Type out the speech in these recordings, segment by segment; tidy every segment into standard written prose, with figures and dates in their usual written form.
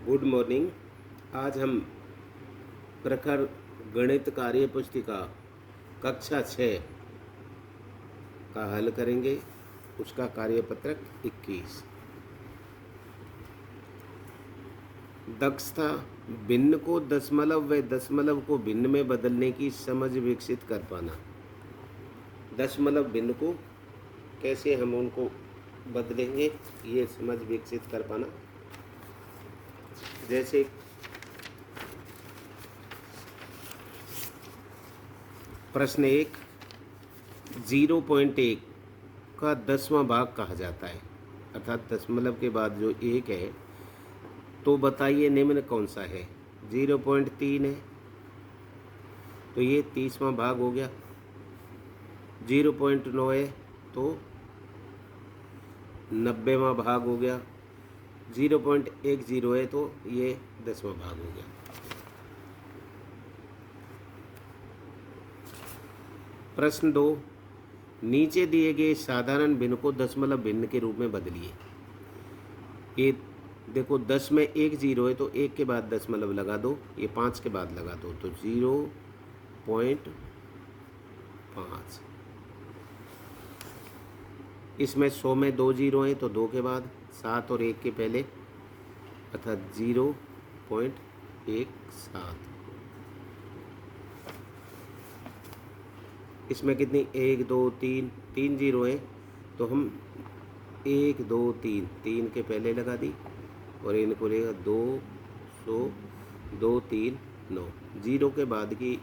Good morning. आज हम प्रखर गणित कार्य पुस्तिका कक्षा 6 का हल करेंगे। उसका कार्यपत्रक 21। दक्षता भिन्न को दशमलव व दशमलव को भिन्न में बदलने की समझ विकसित कर पाना। दशमलव भिन्न को कैसे हम उनको बदलेंगे, ये समझ विकसित कर पाना। जैसे प्रश्न 1, 0.1 का 10वां भाग कहा जाता है, अर्थात दशमलव के बाद जो 1 है, तो बताइए निम्न कौन सा है। 0.3 है तो ये 30वां भाग हो गया। 0.9 है तो 90वां भाग हो गया। 0.10 है तो ये 10वां भाग हो गया। प्रश्न 2, नीचे दिए गए साधारण भिन्न को दशमलव भिन्न के रूप में बदलिए। ये देखो 10 में 1 0 है तो 1 के बाद दशमलव लगा दो, ये 5 के बाद लगा दो तो 0.5। इसमें 100 में 2 0 हैं तो 2 के बाद, 7 और 1 के पहले, अर्थात 0.17। इसमें कितनी 1 2 3 3 0 हैं तो हम 1 2 3 3 के पहले लगा दी और इनको लेगा 200 2 3 9। 0 के बाद की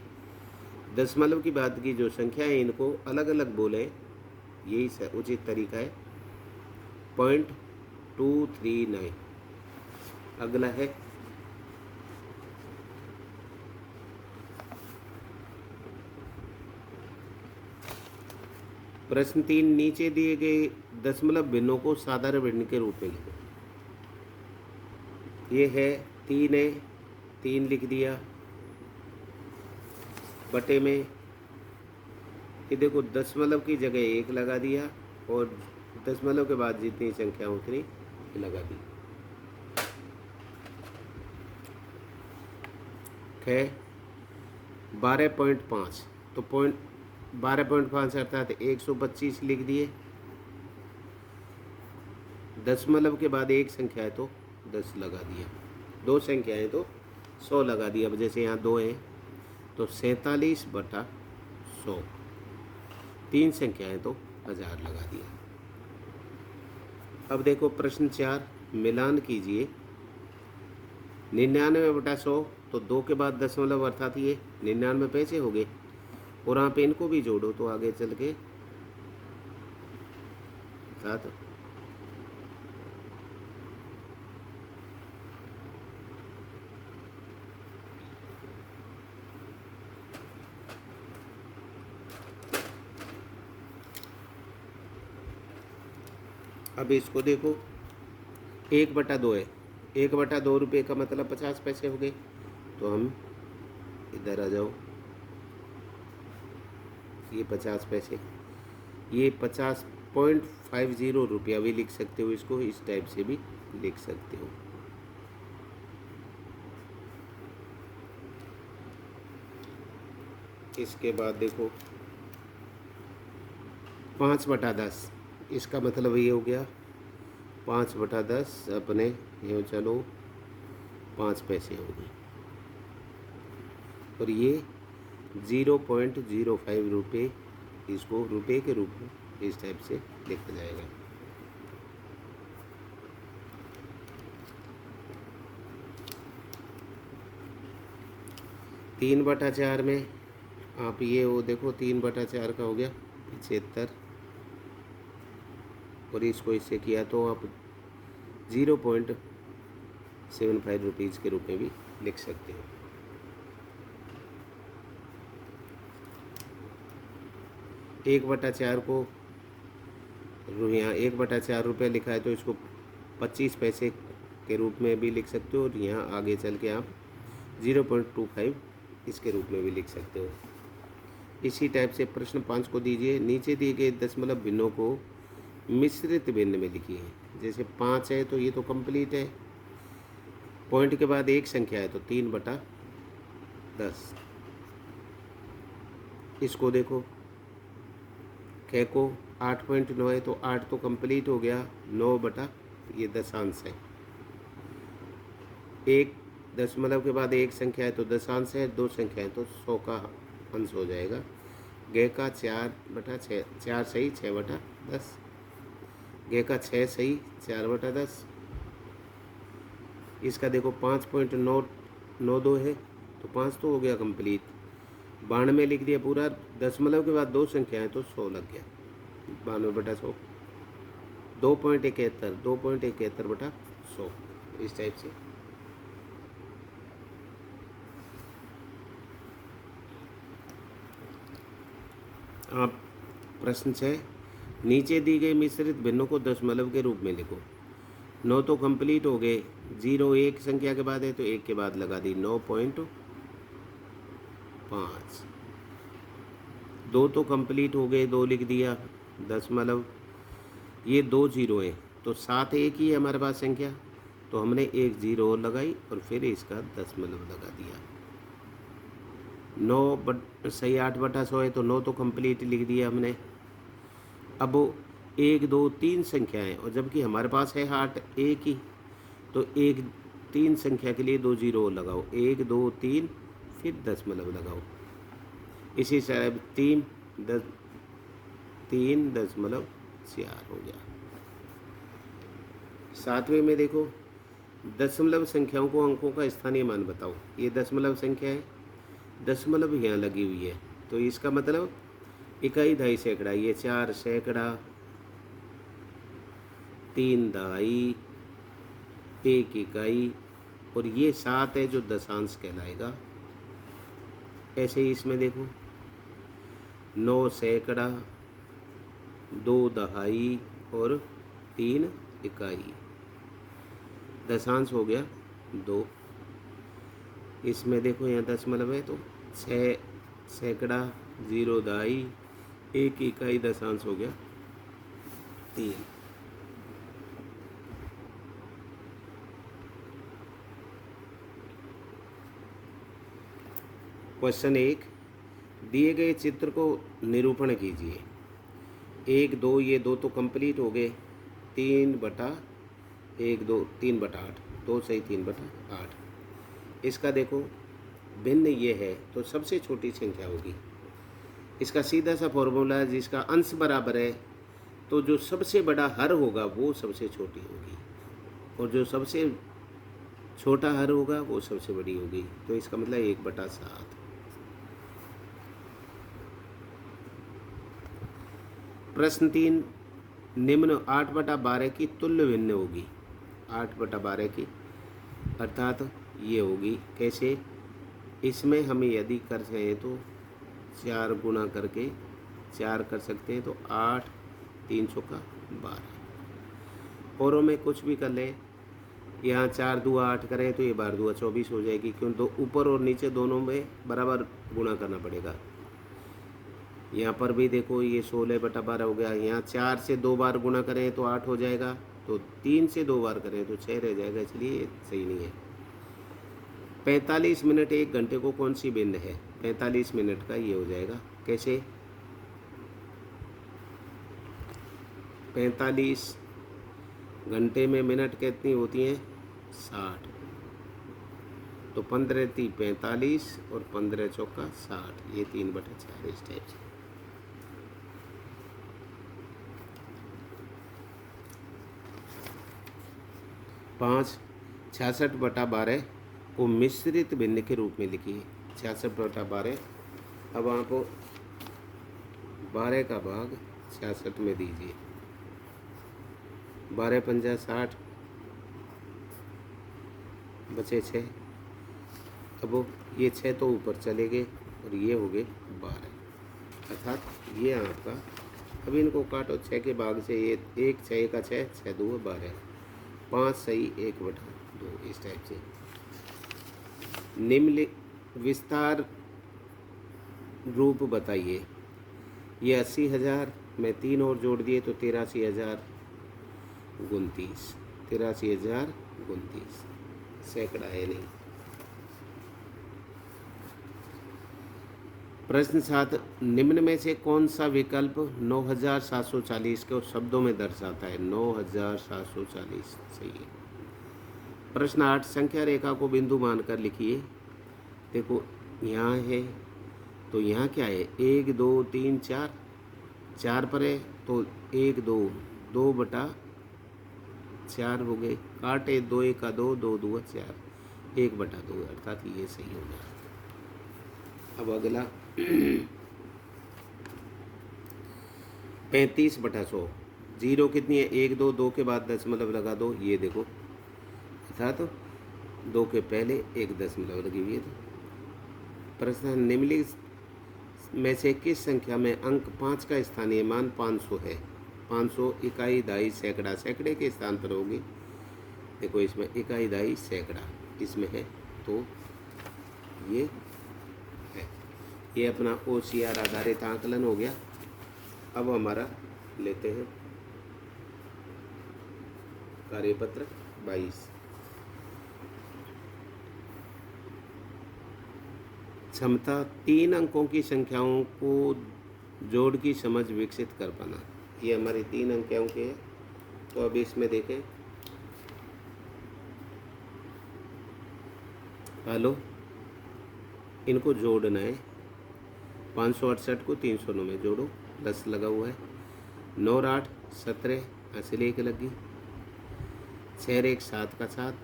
दशमलव की बाद की जो संख्या है इनको अलग अलग बोले, यही उचित तरीका है। 0.239। अगला है प्रश्न 3, नीचे दिए गए दशमलव भिन्नों को साधारण भिन्न के रूप में लिखो। ये है 3 है, 3 लिख दिया बटे में, ये देखो दशमलव की जगह 1 लगा दिया और दशमलव के बाद जितनी संख्या उतनी लगा दी। है 12.5 तो 12.5 अर्थात 125 लिख दिए। दशमलव के बाद एक संख्या है तो 10 लगा दिया, दो संख्या है तो 100 लगा दिया। अब जैसे यहाँ 2 है तो 47/100, 3 संख्या है तो 1000 लगा दिया। अब देखो प्रश्न 4, मिलान कीजिए। 99/100 तो 2 के बाद दशमलव अर्थात ये 99 पैसे हो गए और आप इनको भी जोड़ो तो आगे चल के साथ अब इसको देखो 1/2 है, 1/2 रुपये का मतलब 50 पैसे हो गए। तो हम इधर आ जाओ, ये 50 पैसे, ये 50.50 रुपया भी लिख सकते हो, इसको इस टाइप से भी लिख सकते हो। इसके बाद देखो 5/10, इसका मतलब ये हो गया 5/10 अपने ये चलो 5 पैसे हो गए और ये 0.05 रुपये, इसको रुपये के रूप में इस टाइप से लिखा जाएगा। तीन बटा चार में आप ये वो देखो 3/4 का हो गया 75 और इसको इससे किया तो आप 0.75 रुपीज़ के रूप में भी लिख सकते हो। एक बटा चार को यहाँ 1/4 रुपये लिखा है तो इसको 25 पैसे के रूप में भी लिख सकते हो और यहाँ आगे चल के आप 0.25 इसके रूप में भी लिख सकते हो। इसी टाइप से प्रश्न 5 को दीजिए। नीचे दिए गए दशमलव भिन्नों को मिश्रित भिन्न में लिखिए। जैसे 5 है तो ये तो कंप्लीट है, पॉइंट के बाद एक संख्या है तो 3/10। इसको देखो, ख को 8.9 है तो 8 तो कंप्लीट हो गया, 9 बटा ये दशांश है, एक दशमलव के बाद एक संख्या है तो दशांश है, दो संख्या है तो 100 का अंश हो जाएगा। ग का 4/6, 4 सही 6/10, ग का 6 सही 4/10। इसका देखो 5.992 है तो 5 तो हो गया कंप्लीट, 92 लिख दिया पूरा, दशमलव के बाद दो संख्या है तो 100 लग गया, 92/100, 2.71/100 इस टाइप से। आप प्रश्न 6, नीचे दी गई मिश्रित भिन्नों को दशमलव के रूप में लिखो। 9 तो कंप्लीट हो गए, 0 एक संख्या के बाद है तो एक के बाद लगा दी, 9.5। 2 तो कंप्लीट हो गए, 2 लिख दिया, दशमलव, ये 2 0 है तो 7 एक ही है हमारे पास संख्या, तो हमने एक 0 और लगाई और फिर इसका दशमलव लगा दिया। 9 सही 8/100 है तो 9 तो कंप्लीट लिख दिया हमने। अब 1 2 3 संख्या है और जबकि हमारे पास है 8 एक ही, तो 1 3 संख्या के लिए 2 0 लगाओ, 1 2 3 फिर दशमलव लगाओ। इसी तरह 3.4 हो गया। 7वें में देखो, दशमलव संख्याओं को अंकों का स्थानीय मान बताओ। ये दशमलव संख्या है, दशमलव यहाँ लगी हुई है तो इसका मतलब इकाई दहाई सैकड़ा, ये 4 सैकड़ा, 3 दहाई, 1 इकाई और ये 7 है जो दशांश कहलाएगा। ऐसे ही इसमें देखो, 9 सैकड़ा, 2 दहाई और 3 इकाई, दशांश हो गया 2। इसमें देखो यहाँ दशमलव है तो 6 सैकड़ा, 0 दहाई, 1 इकाई, दशांश हो गया 3। क्वेश्चन 1, दिए गए चित्र को निरूपण कीजिए। 1 2, ये 2 तो कंप्लीट हो गए, 3/1 2 3/8, 2 सही 3/8। इसका देखो भिन्न ये है तो सबसे छोटी संख्या होगी। इसका सीधा सा फॉर्मूला है, जिसका अंश बराबर है तो जो सबसे बड़ा हर होगा वो सबसे छोटी होगी और जो सबसे छोटा हर होगा वो सबसे बड़ी होगी, तो इसका मतलब 1/7। प्रश्न 3, निम्न 8/12 की तुल्य भिन्न होगी। 8/12 की अर्थात ये होगी, कैसे? इसमें हम यदि कर रहे तो 4 गुना करके 4 कर सकते हैं तो 8 3 चौका 12। औरों में कुछ भी कर ले, यहाँ 4 दूआ 8 करें तो ये 12 दूआ 24 हो जाएगी, क्यों? तो ऊपर और नीचे दोनों में बराबर गुणा करना पड़ेगा। यहाँ पर भी देखो ये 16/12 हो गया, यहाँ 4 से 2 बार गुणा करें तो 8 हो जाएगा, तो 3 से 2 बार करें तो 6 रह जाएगा, इसलिए सही नहीं है। 45 मिनट 1 घंटे को कौन सी भिन्न है? 45 मिनट का ये हो जाएगा, कैसे? 45 घंटे में मिनट कितनी होती हैं? 60, तो 15 × 3 45 और 15 चौका 60, ये 3/4 इस टाइप से। पाँच, 66/12 को मिश्रित भिन्न के रूप में लिखिए। 66/12, अब आप 12 का भाग 66 में दीजिए। 12 × 5 = 60, बचे 6। अब ये 6 तो ऊपर चले गए और ये हो गए 12, अर्थात ये आपका, अब इनको काटो 6 के भाग से, ये 1 6 का 6, 6 2 12, 5 सही 1/2 इस टाइप से। निम्न विस्तार रूप बताइए। ये 80,000 में 3 और जोड़ दिए तो 83,029, 83,029। सैकड़ा है नहीं। प्रश्न 7, निम्न में से कौन सा विकल्प 9740 को शब्दों में दर्शाता है? 9740 सही है। प्रश्न 8, संख्या रेखा को बिंदु मानकर लिखिए। देखो यहाँ है तो यहाँ क्या है, 1 2 3 4, 4 पर है तो 1 2, 2/4 हो गए, काटे 2 1 2, 2 2 4, 1/2 अर्थात ये सही हो गया। अब अगला 35/100, जीरो कितनी है, 1 2, 2 के बाद दशमलव लगा दो, ये देखो अर्थात 2 के पहले एक दशमलव लगी हुई है। प्रश्न, निम्नलिखित में से किस संख्या में अंक 5 का स्थानीय मान 500 है? 500 इकाई, दहाई, सैकड़ा, सैकड़े के स्थान पर होगी। देखो इसमें इकाई, दहाई, सैकड़ा इसमें है तो ये है। ये अपना OCR आधारित आकलन हो गया। अब हमारा लेते हैं कार्यपत्र 22। क्षमता, 3 अंकों की संख्याओं को जोड़ की समझ विकसित कर पाना। ये हमारी 3 अंकों की है। तो अब इसमें देखें, हेलो, इनको जोड़ना है। 568 को 309 में जोड़ो, प्लस लगा हुआ है। 9 और 8 17, ऐसे लेके लगी। 6 और 1 7 का 7,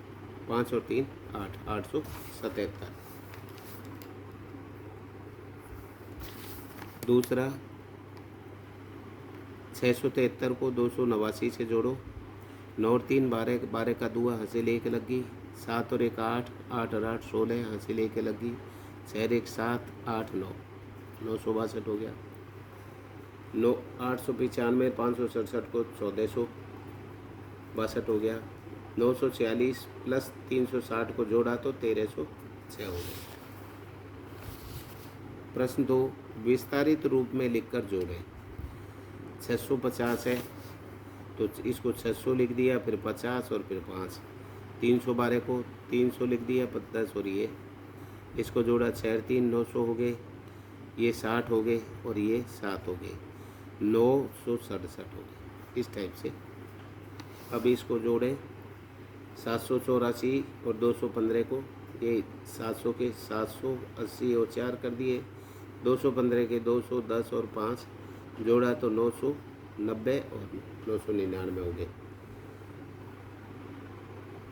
5 और 3 8, 877। दूसरा 673 को 289 से जोड़ो। 9 और 3 12, 12 का 2 हंसे लेके लगी। 7 और 1 8, 8 और 8 16, हंसे लेके लगी। 6 और 1 7, 8 9, 962 हो गया। 9 895, 567 को 1462 हो गया। 946 प्लस 360 को जोड़ा तो 1306 हो गया। प्रश्न 2, विस्तारित रूप में लिखकर जोड़ें। 650 है तो इसको 600 लिख दिया, फिर 50 और फिर 5। 312 को 300 लिख दिया, 10 और ये इसको जोड़ा, 6 और 3 900 हो गए, ये 60 हो गए और ये 7 हो गए, 967 हो गए। इस टाइप से अब इसको जोड़ें। 784 और 215 को, ये 700 के 780 और 4 कर दिए। 215 के 210 और 5 जोड़ा तो 990 और 999 हो गए।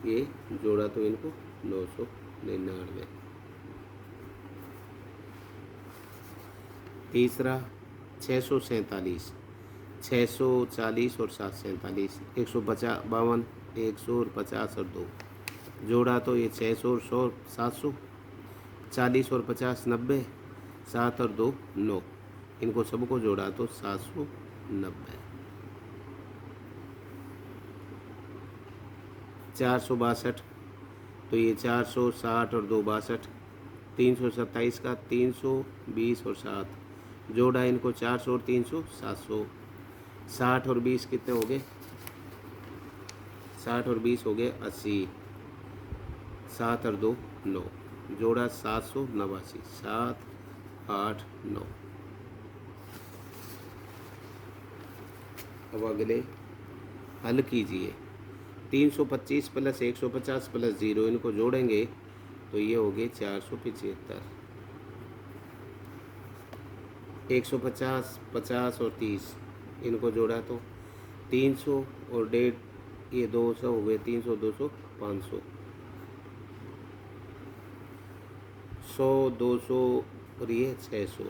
ये जोड़ा तो इनको 999। तीसरा 647, 640 और 747, 152, 100 और 50 और 2 जोड़ा तो ये 600 और 100 700, 40 और 50 90, 7 और 2 9, इनको सबको जोड़ा तो 790। 462 तो ये 460 और 2 62, 327 का 320 और 7 जोड़ा, इनको 400 और 300 700। 60 और 20 कितने हो गए, 60 और 20 हो गए 80। 7 और 2 9 जोड़ा 789, 7 8 9। अब अगले हल कीजिए। 325 प्लस 150 प्लस 0, इनको जोड़ेंगे तो ये हो गए 475। 150 50 और 30, इनको जोड़ा तो 300 और 1.5, ये 200 हो गए, 300 200 500, 100 200 और ये 600।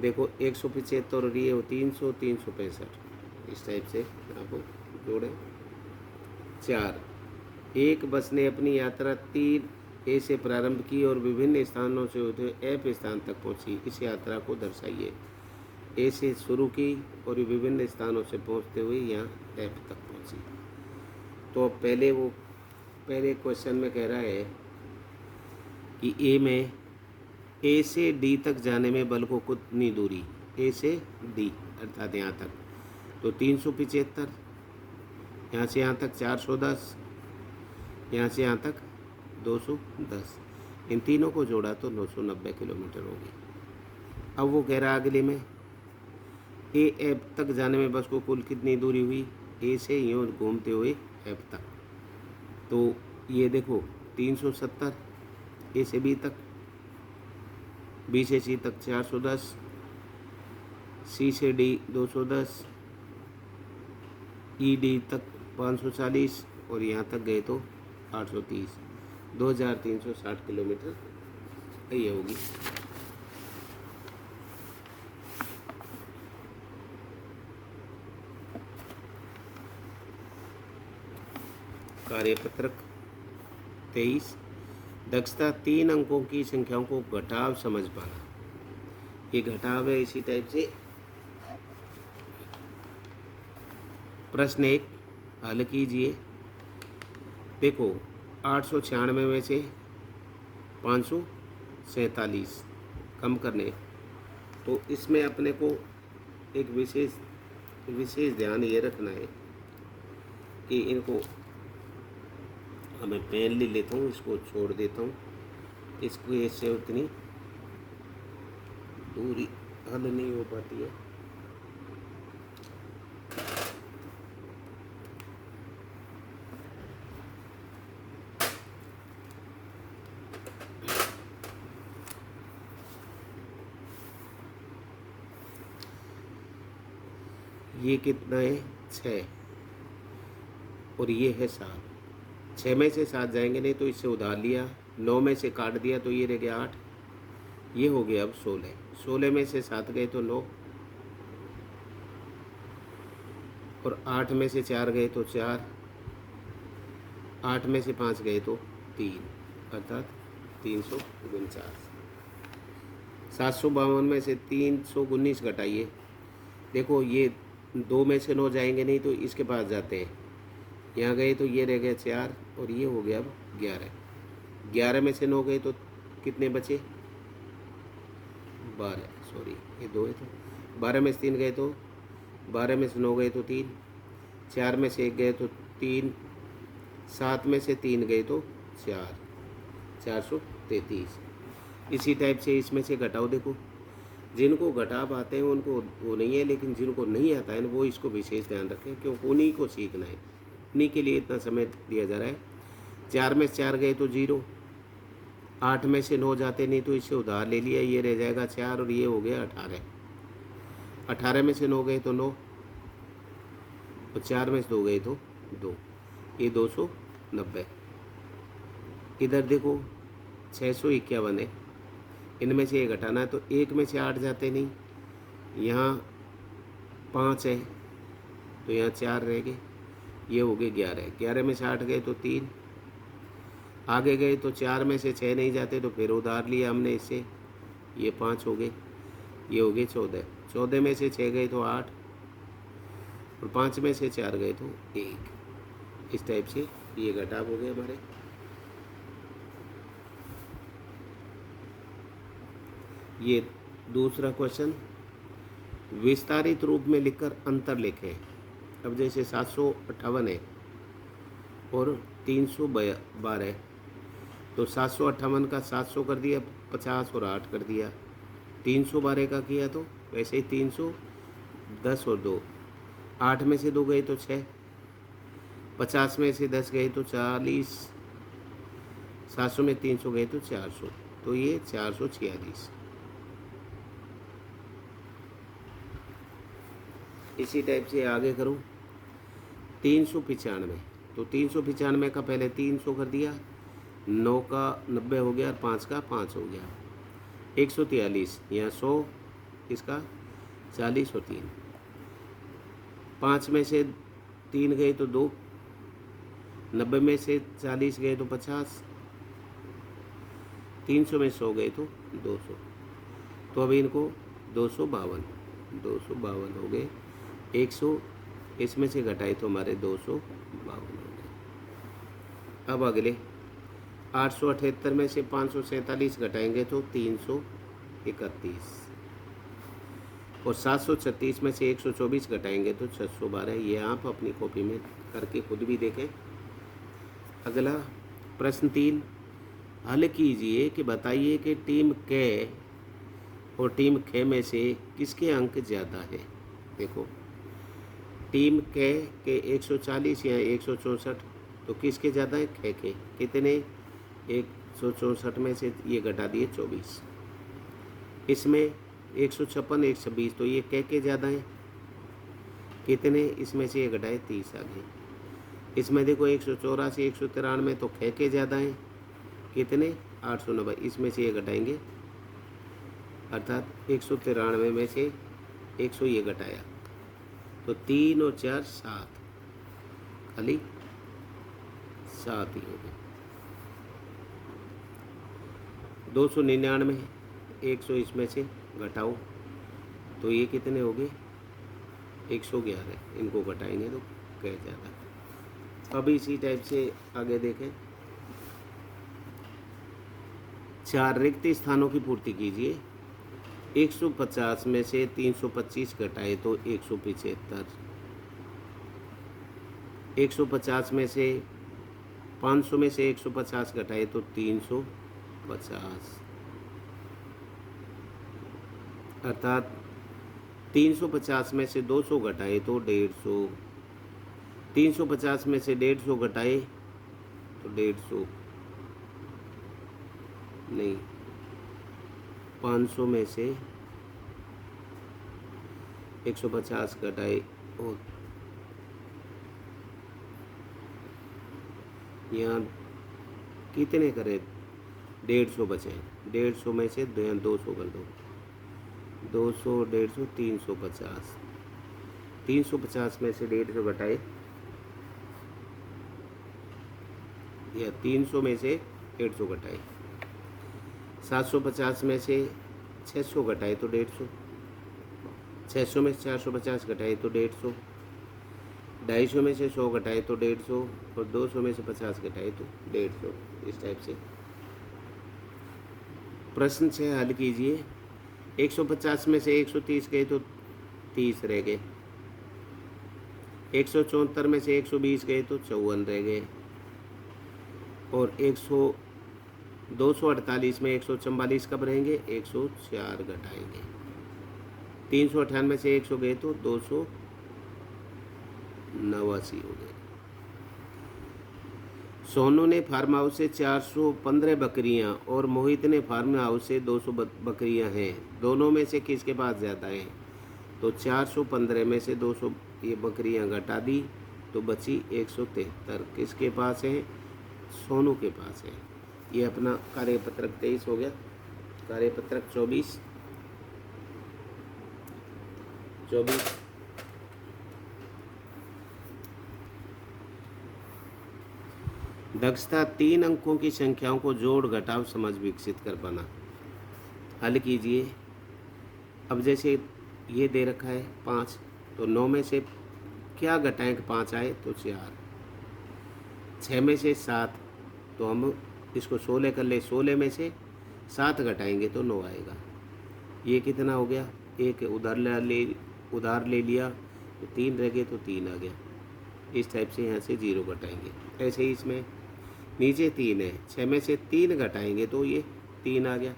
देखो 175 और ये 300 365, इस टाइप से आप जोड़ें। 4, एक बस ने अपनी यात्रा 3 ए से प्रारंभ की और विभिन्न स्थानों से होते हुए एफ स्थान तक पहुंची। इस यात्रा को दर्शाइए। ए से शुरू की और विभिन्न स्थानों से पहुंचते हुए यहाँ एफ तक पहुंची। तो अब पहले क्वेश्चन में कह रहा है कि ए से डी तक जाने में बल को कितनी दूरी, ए से डी अर्थात यहाँ तक तो 375, यहाँ से यहाँ तक 410, यहाँ से यहाँ तक 210, इन तीनों को जोड़ा तो 990 किलोमीटर होगी। अब वो कह रहा है अगले में ए एफ तक जाने में बस को कुल कितनी दूरी हुई, ए से यूँ घूमते हुए एफ तक। तो ये देखो 370, ए से बी तक, बी से सी तक 410, सी से डी 210, ई डी तक 540 और यहाँ तक गए तो 830, 2360 किलोमीटर ये होगी। कार्यपत्रक 23, दक्षता 3 अंकों की संख्याओं को घटाव समझ पाना। ये घटाव है। इसी टाइप से प्रश्न 1 हल कीजिए। देखो 896 में से 547 कम करने, तो इसमें अपने को एक विशेष ध्यान ये रखना है कि इनको मैं पेन ले लेता हूँ, इसको छोड़ देता हूँ, इसको इससे उतनी दूरी हल नहीं हो पाती है। ये कितना है 6 और ये है 7, 6 में से 7 जाएंगे नहीं तो इससे उधार लिया, 9 में से काट दिया तो ये रह गया 8, ये हो गया अब 16, 16 में से 7 गए तो 9 और 8 में से 4 गए तो 4, 8 में से 5 गए तो 3, अर्थात 349। 752 में से 319 घटाइए। देखो ये 2 में से 9 जाएंगे नहीं तो इसके पास जाते हैं, यहाँ गए तो ये रह गया 4 और ये हो गया अब 11, 11 में से 9 गए तो कितने बचे 12, सॉरी ये 2 है तो 12 में से 3 गए तो 12 में से 9 गए तो 3, 4 में से 1 गए तो 3, 7 में से 3 गए तो 4, 433। इसी टाइप से इसमें से घटाओ। देखो जिनको घटाव आते हैं उनको वो नहीं है, लेकिन जिनको नहीं आता है वो इसको विशेष ध्यान रखें क्योंकि उन्हीं को सीखना है, उन्हीं के लिए इतना समय दिया जा रहा है। 4 में से 4 गए तो 0, 8 में से 9 जाते नहीं तो इससे उधार ले लिया, ये रह जाएगा 4 और ये हो गया 18, 18 में से 9 गए तो 9 और 4 में से 2 गए तो 2, ये 290। इधर देखो 651 है, इनमें से 1 घटाना है तो 1 में से 8 जाते नहीं, यहाँ 5 है तो यहाँ 4 रह गए, ये हो गए 11, 11 में से 8 गए तो 3, आगे गए तो 4 में से 6 नहीं जाते तो फिर उधार लिया हमने इससे, ये 5 हो गए, ये हो गए 14, 14 में से 6 गए तो 8 और 5 में से 4 गए तो 1। इस टाइप से ये घटाव हो गए हमारे। ये दूसरा क्वेश्चन, विस्तारित रूप में लिखकर अंतर लिखें। अब जैसे 758 है और 312 तो 758 का 700 कर दिया, 50 और 8 कर दिया, 312 का किया तो वैसे ही 310 और 2, 8 में से 2 गए तो 6, 50 में से 10 गए तो 40, 700 में 300 गए तो 400, तो ये 446। इसी टाइप से आगे करूँ 395, तो 395 का पहले 300 कर दिया, 9 का 90 हो गया और 5 का 5 हो गया, 143, यहाँ 100, इसका 40 और 3, 5 में से 3 गए तो 2, 90 में से 40 गए तो 50, 300 में 100 गए तो 200, तो अभी इनको 252 हो गए, 100 इसमें से घटाए तो हमारे 252 हो गए। अब अगले 878 में से 547 घटाएंगे तो 331 और 736 में से 124 घटाएंगे तो 612। ये आप अपनी कॉपी में करके खुद भी देखें। अगला प्रश्न 3, हल कीजिए कि बताइए कि टीम के और टीम खे में से किसके अंक ज़्यादा है। देखो, टीम के 140 या 164, तो किसके ज़्यादा है? खे के। कितने? 164 में से ये घटा दिए 24। इसमें 156 120, तो ये के ज़्यादा है। कितने? इसमें से ये घटाए 30 आ गए। इसमें देखो 184 193, तो खे के ज़्यादा हैं। कितने? 890। इसमें से ये घटाएंगे, अर्थात 193 में से 100 ये घटाया, तो 3 और 4 7, खाली 7 ही हो गए। 299 है, 100 इसमें से घटाओ, तो ये कितने हो गए? 111। इनको घटाएंगे तो कह ज़्यादा। अब इसी टाइप से आगे देखें। 4 रिक्त स्थानों की पूर्ति कीजिए। 150 में से 325 घटाए तो 175। 150 में से 500 में से 150 घटाए तो 350, अर्थात 350 में से 200 घटाए तो 150। 350 में से 150 घटाए तो 150 नहीं, 500 में से 150 घटाए और यहाँ कितने करें? 150 बचे। 150 में से 200 कर दो, 200 150 350। 350 में से 150 घटाए, या 300 में से 150 घटाए। 750 में से 600 घटाए तो 150। 600 में से 450 घटाए तो 150। 250 में से 100 घटाए तो 150, और 200 में से 50 घटाए तो 150। इस टाइप से। प्रश्न 6 हल कीजिए। 150 में से 130 गए तो 30 रह गए। 174 में से 120 गए तो 54 रह गए। और 248 में 144 कब रहेंगे? 104 घटाएंगे। 398 से 100 गए तो 289 हो गए। सोनू ने फार्म हाउस से 415 बकरियां और मोहित ने फार्म हाउस से 200 बकरियां हैं। दोनों में से किसके पास ज़्यादा है? तो 415 में से 200 ये बकरियां घटा दी तो बची 173। किसके पास है? सोनू के पास है। ये अपना कार्यपत्रक 23 हो गया। कार्यपत्रक 24 दक्षता 3 अंकों की संख्याओं को जोड़ घटाव समझ विकसित कर पाना। हल कीजिए। अब जैसे ये दे रखा है 5, तो 9 में से क्या घटाएं कि 5 आए? तो 4। 6 में से 7, तो हम इसको 16 कर ले। 16 में से 7 घटाएंगे तो 9 आएगा। ये कितना हो गया? एक उधार ले लिया तो 3 रह गए, तो 3 आ गया। इस टाइप से यहाँ से 0 घटाएंगे। ऐसे ही इसमें नीचे 3 है, 6 में से 3 घटाएंगे तो ये 3 आ गया।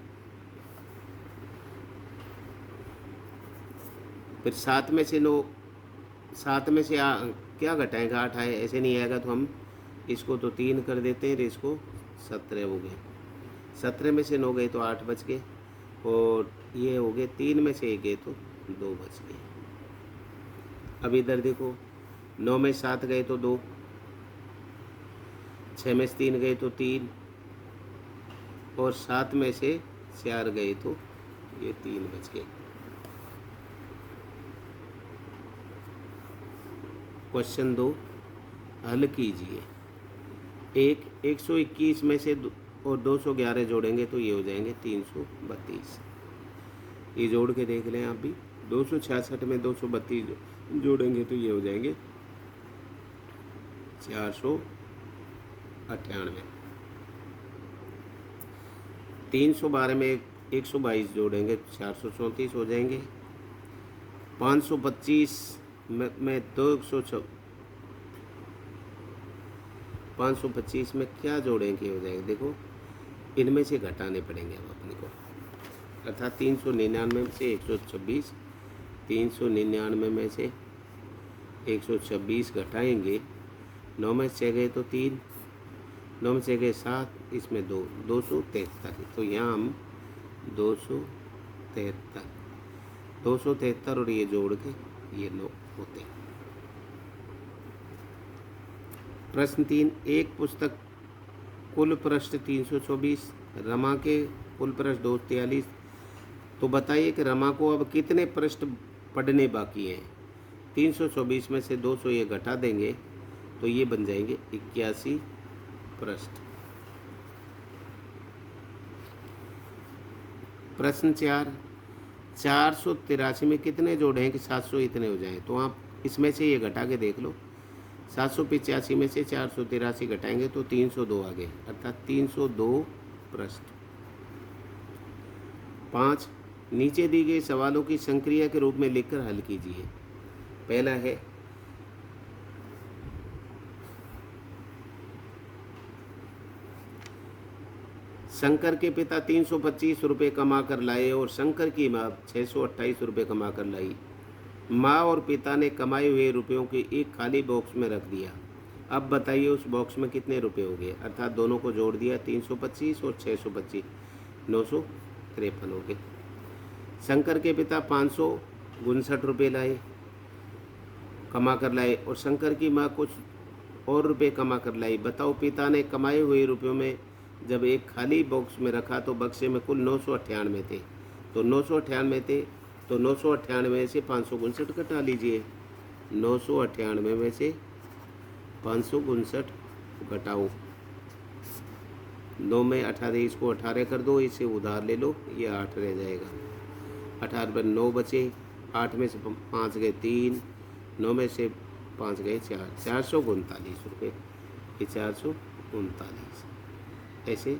फिर 7 में से 9, 7 में से क्या घटाएंगे? 8 आए। ऐसे नहीं आएगा तो हम इसको तो 3 कर देते हैं, इसको 17 हो गए। 17 में से 9 गए तो 8 बच गए, और ये हो गए 3 में से 1 गए तो 2 बच गए। अब इधर देखो, 9 में 7 गए तो 2, 6 में से 3 गए तो 3, और 7 में से 4 गए तो ये 3 बच गए। क्वेश्चन 2 हल कीजिए। 121 में से और 211 जोड़ेंगे तो ये हो जाएंगे 332। ये जोड़ के देख लें आप भी। 266 में 232 जोड़ेंगे तो ये हो जाएंगे 498। 312 में 122 जोड़ेंगे तो 434 हो जाएंगे। 525 में 2 525 में क्या जोड़ेंगे हो जाएगा, देखो इनमें से घटाने पड़ेंगे अब अपने को, अर्थात 399 में से 126, 399 में से 126 घटाएंगे, 9 में से गए तो 3, 9 में से गए 7, इसमें 2, 273। तो यहाँ हम 273 और ये जोड़ के ये 9 होते हैं। प्रश्न 3, एक पुस्तक कुल पृष्ठ 324, रमा के कुल पृष्ठ 243, तो बताइए कि रमा को अब कितने पृष्ठ पढ़ने बाकी हैं। 324 में से 200 ये घटा देंगे तो ये बन जाएंगे 81 पृष्ठ। प्रश्न 4, 483 में कितने जोड़े हैं कि 700 इतने हो जाएं, तो आप इसमें से ये घटा के देख लो। 785 में से 483 घटाएंगे तो 302 आ गए, अर्थात 302 पृष्ठ। 5, नीचे दी गई सवालों की संक्रिया के रूप में लिखकर हल कीजिए। पहला है शंकर के पिता 325 रुपये कमा कर लाए और शंकर की माँ 628 रुपये कमा कर लाई। माँ और पिता ने कमाए हुए रुपयों के एक खाली बॉक्स में रख दिया। अब बताइए उस बॉक्स में कितने रुपए हो गए, अर्थात दोनों को जोड़ दिया, 325 और 625, 953 हो गए। शंकर के पिता 559 रुपये लाए, कमा कर लाए और शंकर की माँ कुछ और रुपये कमा कर लाई। बताओ पिता ने कमाए हुए रुपयों में जब एक खाली बॉक्स में रखा तो बक्से में कुल 998 थे, तो 998 थे, तो 998 से 559 घटा लीजिए। 998 में से 559 घटाओ, 9 में 18, इसको 18 कर दो, इसे उधार ले लो, ये 8 रह जाएगा। 18 पर 9 बचे, 8 में से 5 गए 3, 9 में से 5 गए 4, 439 रुपये, ये 439। ऐसे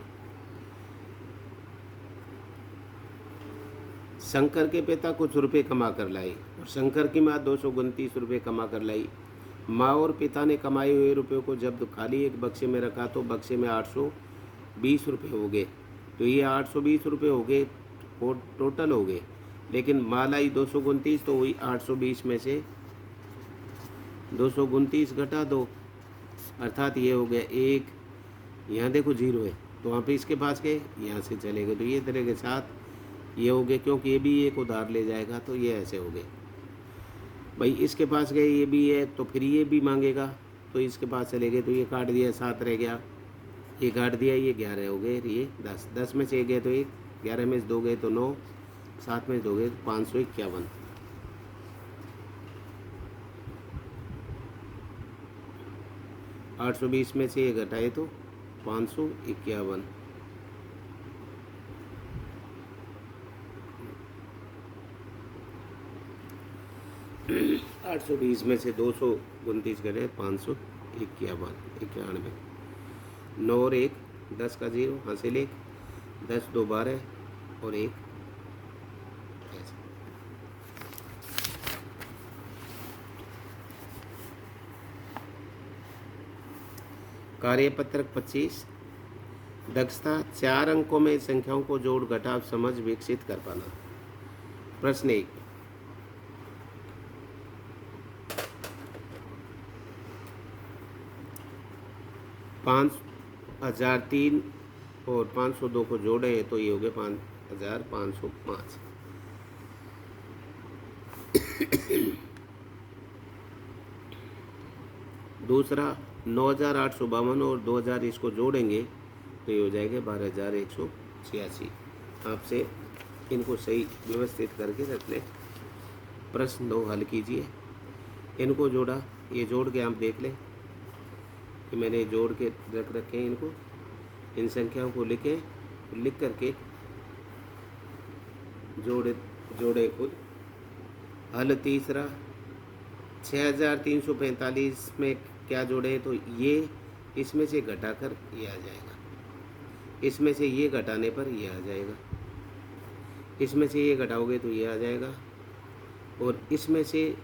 शंकर के पिता कुछ रुपए कमा कर लाए और शंकर की माँ 229 रुपये कमा कर लाई। माँ और पिता ने कमाए हुए रुपयों को जब खाली एक बक्से में रखा तो बक्से में 820 रुपये हो गए, तो ये 820 रुपये हो गए टोटल हो गए। लेकिन माँ लाई 229, तो वही 820 में से 229 घटा दो, अर्थात ये हो गया 1, यहाँ देखो 0 है तो वहाँ पे इसके पास गए, यहाँ से चले गए तो ये तरह के साथ ये हो गए, क्योंकि ये भी एक उधार ले जाएगा तो ये ऐसे हो गए। भाई इसके पास गए, ये भी है तो फिर ये भी मांगेगा, तो इसके पास चले गए तो ये काट दिया, 7 रह गया, ये काट दिया, ये 11 हो गए, ये 10, 10 में से 1 गए तो 1, 11 में से 2 गए तो 9, 7 में से 2 गए तो 551। 820 में से ये घटाए तो 551। 820 में से 229 घटे 551, 91। 9 और 1 10 का 0, हासिल 1, 10 2 12 और 1 ऐसे। कार्यपत्रक 25, दक्षता 4 अंकों में संख्याओं को जोड़ घटाव समझ विकसित कर पाना। प्रश्न 1, पाँच 1003 और 502 को जोड़े तो ये हो गए 5505। दूसरा 9852 और 2000 इसको जोड़ेंगे तो ये हो जाएगा 12186। आपसे इनको सही व्यवस्थित करके रख लें। प्रश्न 2 हल कीजिए। इनको जोड़ा, ये जोड़ के आप देख लें कि मैंने जोड़ के रख रखे हैं इनको, इन संख्याओं को लिख करके जोड़े खुद। हल तीसरा 6345 में क्या जोड़े तो ये इसमें से घटाकर ये आ जाएगा, इसमें से ये घटाने पर ये आ जाएगा, इसमें से ये घटाओगे तो ये आ जाएगा, और इसमें से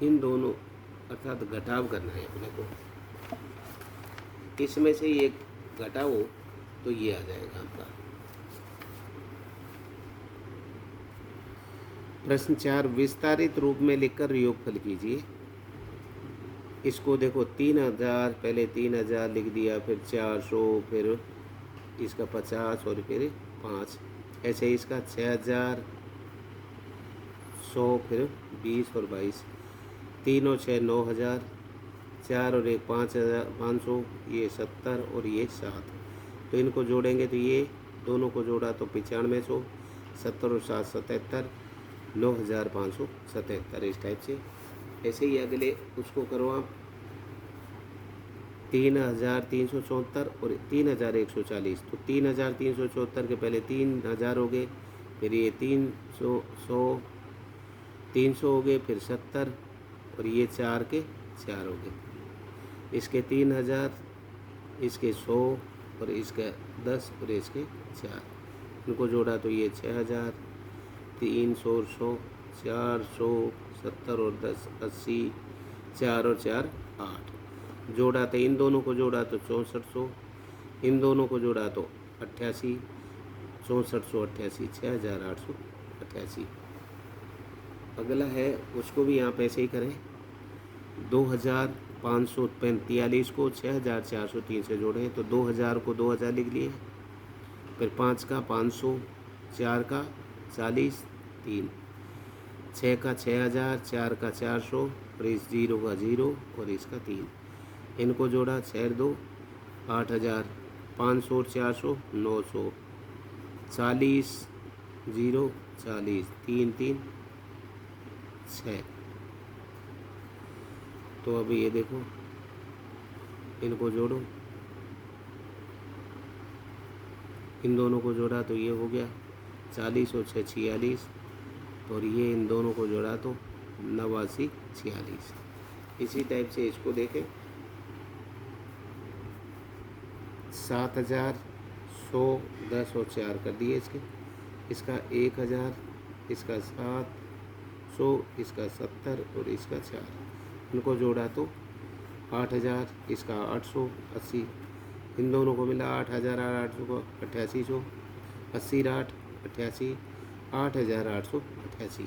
इन दोनों अर्थात घटाव करना है अपने को। इसमें से ये घटाओ तो ये आ जाएगा आपका। प्रश्न 4, विस्तारित रूप में लिखकर योगफल कीजिए। इसको देखो 3000, पहले 3000 लिख दिया, फिर 400, फिर इसका 50 और फिर 5, ऐसे इसका 6000, 100, फिर 20 और 22, 3 और 6 9000, 4 और 1 5500, ये 70 और ये 7। तो इनको जोड़ेंगे तो ये दोनों को जोड़ा तो 9500, 70 और 7 77, 9577, इस टाइप से। ऐसे ही अगले उसको करो आप 3374 और 3140। तो 3374 के पहले 3000 हो गए, फिर ये 300 हो गए, फिर 70 और ये 4 के 4 हो गए। इसके 3000, इसके 100 और इसके 10 और इसके 4, इनको जोड़ा तो ये 6000, 300 और 100, 400, 70 और 10 80, 4 और 4 8, जोड़ा तो इन दोनों को जोड़ा तो 6400, इन दोनों को जोड़ा तो 88, 6488, 6888। अगला है उसको भी आप ऐसे ही करें। 2543 को 6403 से जोड़ें तो 2000 को 2000 लिख लिए, फिर 5 का 500, 4 का 40, 3, 6 का 6000, 4 का 400 और इस 0 का 0 और इसका 3, इनको जोड़ा 6 2 8000, 500 और 400 900, 40 0 40, 3 3 6। तो अभी ये देखो इनको जोड़ो, इन दोनों को जोड़ा तो ये हो गया 40 और 6 46, और ये इन दोनों को जोड़ा तो 89 46। इसी टाइप से इसको देखें 7000, 100, 10 और 4 कर दिए इसके, इसका 1000, इसका 700, इसका 70 और इसका 4, इनको जोड़ा तो 8000, इसका 880, इन दोनों को मिला 8800 को 8800, 80 8 88, 8888।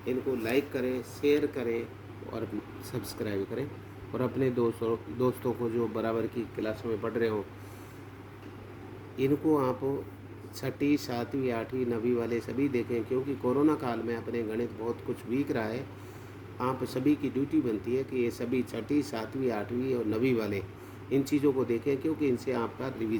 इनको लाइक करें, शेयर करें और सब्सक्राइब करें, और अपने दोस्तों को जो बराबर की क्लास में पढ़ रहे हो इनको आप 6ठी 7वीं 8वीं 9वीं वाले सभी देखें, क्योंकि कोरोना काल में अपने गणित बहुत कुछ वीक रहा है। आप सभी की ड्यूटी बनती है कि ये सभी 6ठी 7वीं 8वीं और 9वीं वाले इन चीज़ों को देखें, क्योंकि इनसे आपका रिवीजन